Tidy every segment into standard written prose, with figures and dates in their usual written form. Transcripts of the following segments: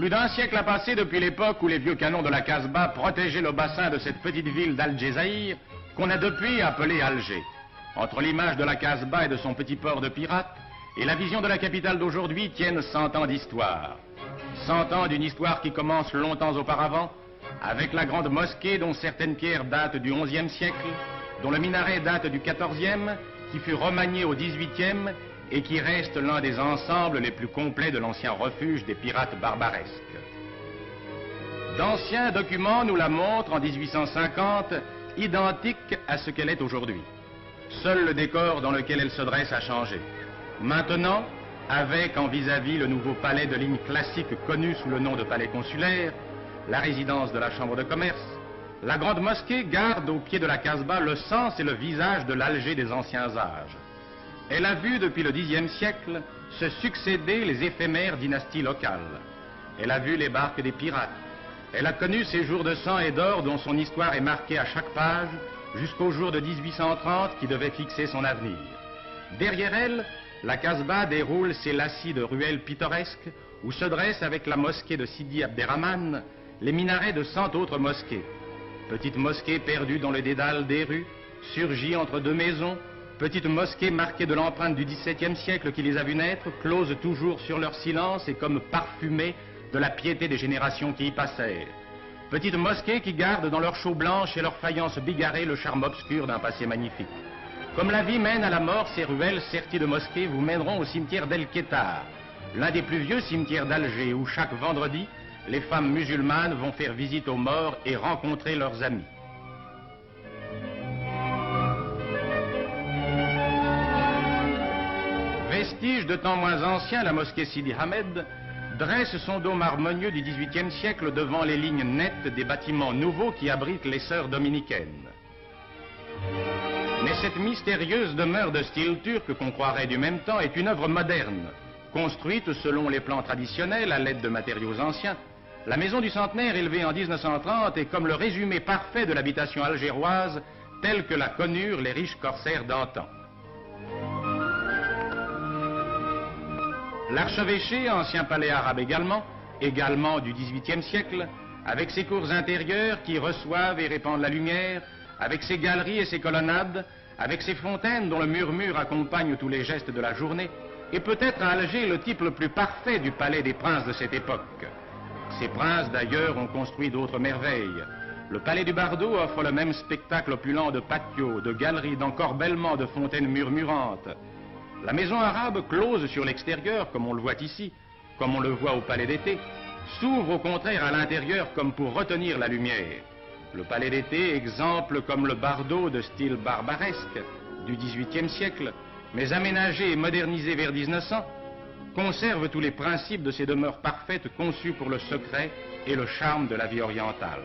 Plus d'un siècle a passé depuis l'époque où les vieux canons de la Casbah protégeaient le bassin de cette petite ville d'Al-Djezaïr, qu'on a depuis appelée Alger. Entre l'image de la Casbah et de son petit port de pirates, et la vision de la capitale d'aujourd'hui tiennent 100 ans d'histoire. 100 ans d'une histoire qui commence longtemps auparavant, avec la grande mosquée dont certaines pierres datent du XIe siècle, dont le minaret date du XIVe, qui fut remanié au XVIIIe et qui reste l'un des ensembles les plus complets de l'ancien refuge des pirates barbaresques. D'anciens documents nous la montrent en 1850, identique à ce qu'elle est aujourd'hui. Seul le décor dans lequel elle se dresse a changé. Maintenant, avec en vis-à-vis le nouveau palais de ligne classique connu sous le nom de palais consulaire, la résidence de la chambre de commerce, la grande mosquée garde au pied de la Casbah le sens et le visage de l'Alger des anciens âges. Elle a vu depuis le Xe siècle se succéder les éphémères dynasties locales. Elle a vu les barques des pirates. Elle a connu ces jours de sang et d'or dont son histoire est marquée à chaque page, jusqu'au jour de 1830 qui devait fixer son avenir. Derrière elle, la Casbah déroule ses lacis de ruelles pittoresques où se dressent avec la mosquée de Sidi Abderrahmane les minarets de 100 autres mosquées. Petite mosquée perdue dans le dédale des rues, surgie entre deux maisons, petite mosquée marquée de l'empreinte du XVIIe siècle qui les a vues naître, close toujours sur leur silence et comme parfumée de la piété des générations qui y passèrent. Petite mosquée qui garde dans leur chaux blanche et leur faïence bigarrée le charme obscur d'un passé magnifique. Comme la vie mène à la mort, ces ruelles serties de mosquées vous mèneront au cimetière d'El Kétar, l'un des plus vieux cimetières d'Alger où chaque vendredi, les femmes musulmanes vont faire visite aux morts et rencontrer leurs amis. Vestige de temps moins ancien, la mosquée Sidi Hamed dresse son dôme harmonieux du XVIIIe siècle devant les lignes nettes des bâtiments nouveaux qui abritent les sœurs dominicaines. Mais cette mystérieuse demeure de style turc qu'on croirait du même temps est une œuvre moderne, construite selon les plans traditionnels à l'aide de matériaux anciens. La maison du centenaire élevée en 1930 est comme le résumé parfait de l'habitation algéroise telle que la connurent les riches corsaires d'antan. L'archevêché, ancien palais arabe également du XVIIIe siècle, avec ses cours intérieures qui reçoivent et répandent la lumière, avec ses galeries et ses colonnades, avec ses fontaines dont le murmure accompagne tous les gestes de la journée, est peut-être à Alger le type le plus parfait du palais des princes de cette époque. Ces princes, d'ailleurs, ont construit d'autres merveilles. Le palais du Bardo offre le même spectacle opulent de patios, de galeries, d'encorbellements, de fontaines murmurantes. La maison arabe, close sur l'extérieur, comme on le voit ici, comme on le voit au palais d'été, s'ouvre au contraire à l'intérieur comme pour retenir la lumière. Le palais d'été, exemple comme le Bardo de style barbaresque du XVIIIe siècle, mais aménagé et modernisé vers 1900, conserve tous les principes de ces demeures parfaites conçues pour le secret et le charme de la vie orientale.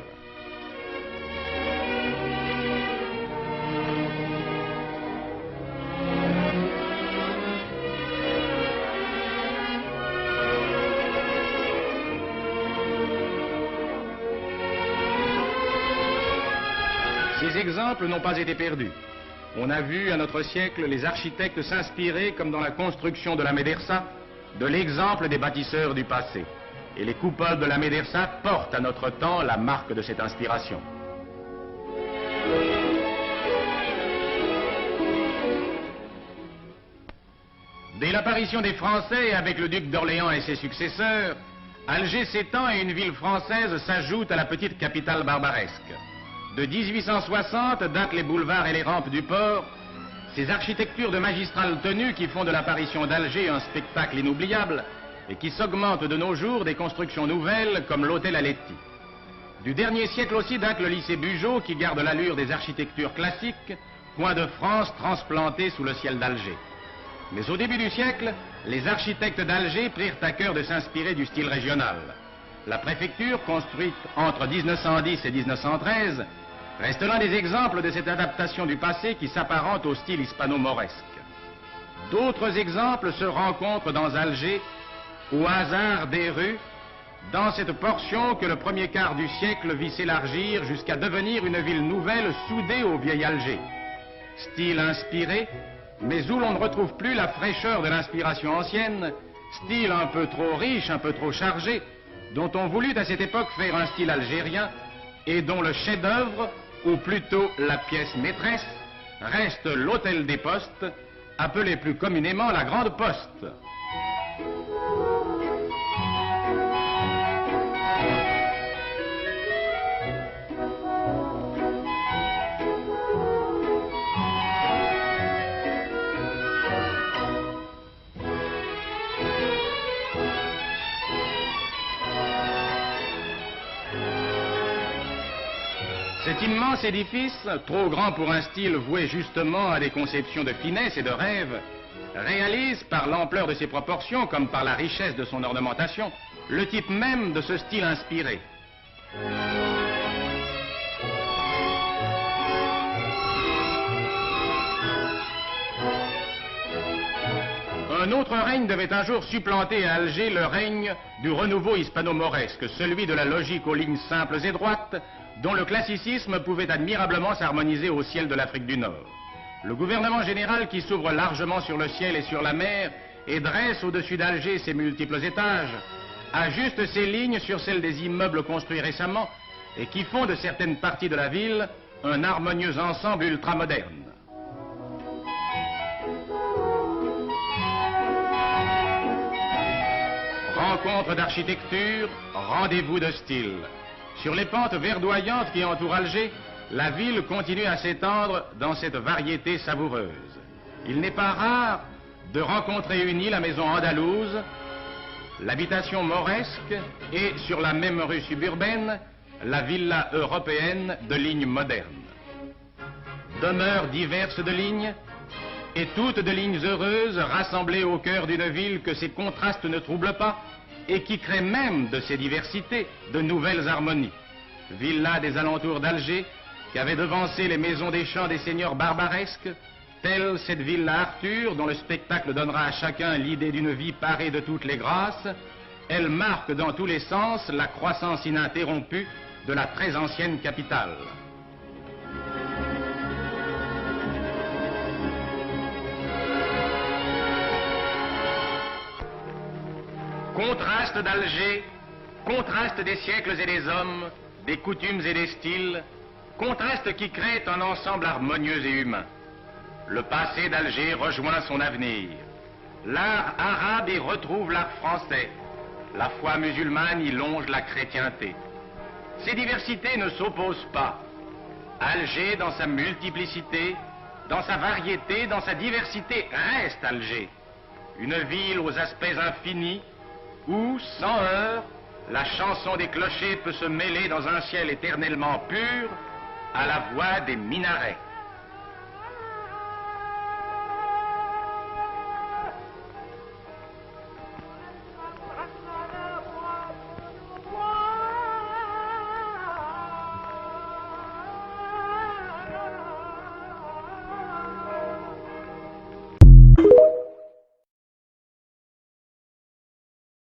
Ces exemples n'ont pas été perdus. On a vu à notre siècle les architectes s'inspirer, comme dans la construction de la médersa, de l'exemple des bâtisseurs du passé. Et les coupoles de la médersa portent à notre temps la marque de cette inspiration. Dès l'apparition des Français avec le duc d'Orléans et ses successeurs, Alger s'étend et une ville française s'ajoute à la petite capitale barbaresque. De 1860 datent les boulevards et les rampes du port, ces architectures de magistrale tenue qui font de l'apparition d'Alger un spectacle inoubliable et qui s'augmentent de nos jours des constructions nouvelles comme l'hôtel Aletti. Du dernier siècle aussi date le lycée Bugeaud qui garde l'allure des architectures classiques, coin de France transplanté sous le ciel d'Alger. Mais au début du siècle, les architectes d'Alger prirent à cœur de s'inspirer du style régional. La préfecture, construite entre 1910 et 1913, reste l'un des exemples de cette adaptation du passé qui s'apparente au style hispano-mauresque. D'autres exemples se rencontrent dans Alger, au hasard des rues, dans cette portion que le premier quart du siècle vit s'élargir jusqu'à devenir une ville nouvelle soudée au vieil Alger. Style inspiré, mais où l'on ne retrouve plus la fraîcheur de l'inspiration ancienne, style un peu trop riche, un peu trop chargé, dont on voulut à cette époque faire un style algérien et dont le chef-d'œuvre, ou plutôt la pièce maîtresse, reste l'Hôtel des Postes, appelé plus communément la Grande Poste. Cet immense édifice, trop grand pour un style voué justement à des conceptions de finesse et de rêve, réalise par l'ampleur de ses proportions comme par la richesse de son ornementation le type même de ce style inspiré. Un autre règne devait un jour supplanter à Alger le règne du renouveau hispano-mauresque, celui de la logique aux lignes simples et droites, dont le classicisme pouvait admirablement s'harmoniser au ciel de l'Afrique du Nord. Le gouvernement général qui s'ouvre largement sur le ciel et sur la mer et dresse au-dessus d'Alger ses multiples étages, ajuste ses lignes sur celles des immeubles construits récemment et qui font de certaines parties de la ville un harmonieux ensemble ultramoderne. Rencontre d'architecture, rendez-vous de style. Sur les pentes verdoyantes qui entourent Alger, la ville continue à s'étendre dans cette variété savoureuse. Il n'est pas rare de rencontrer unis la maison andalouse, l'habitation mauresque et, sur la même rue suburbaine, la villa européenne de lignes modernes. Demeures diverses de lignes, et toutes de lignes heureuses rassemblées au cœur d'une ville que ces contrastes ne troublent pas et qui crée même de ces diversités de nouvelles harmonies. Villa des alentours d'Alger qui avait devancé les maisons des champs des seigneurs barbaresques, telle cette villa Arthur dont le spectacle donnera à chacun l'idée d'une vie parée de toutes les grâces, elle marque dans tous les sens la croissance ininterrompue de la très ancienne capitale. Contraste d'Alger, contraste des siècles et des hommes, des coutumes et des styles, contraste qui crée un ensemble harmonieux et humain. Le passé d'Alger rejoint son avenir. L'art arabe y retrouve l'art français. La foi musulmane y longe la chrétienté. Ces diversités ne s'opposent pas. Alger, dans sa multiplicité, dans sa variété, dans sa diversité, reste Alger. Une ville aux aspects infinis, où, sans heurts, la chanson des clochers peut se mêler dans un ciel éternellement pur à la voix des minarets.